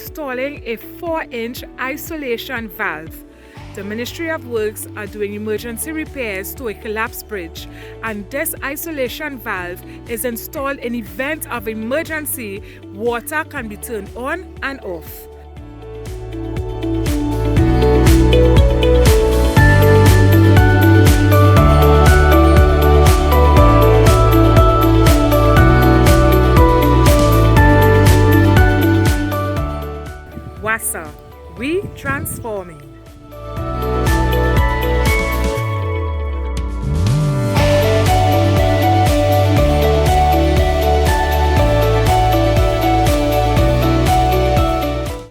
installing a 4-inch isolation valve. The Ministry of Works are doing emergency repairs to a collapsed bridge, and this isolation valve is installed in event of emergency. Water can be turned on and off. WASA, we transforming.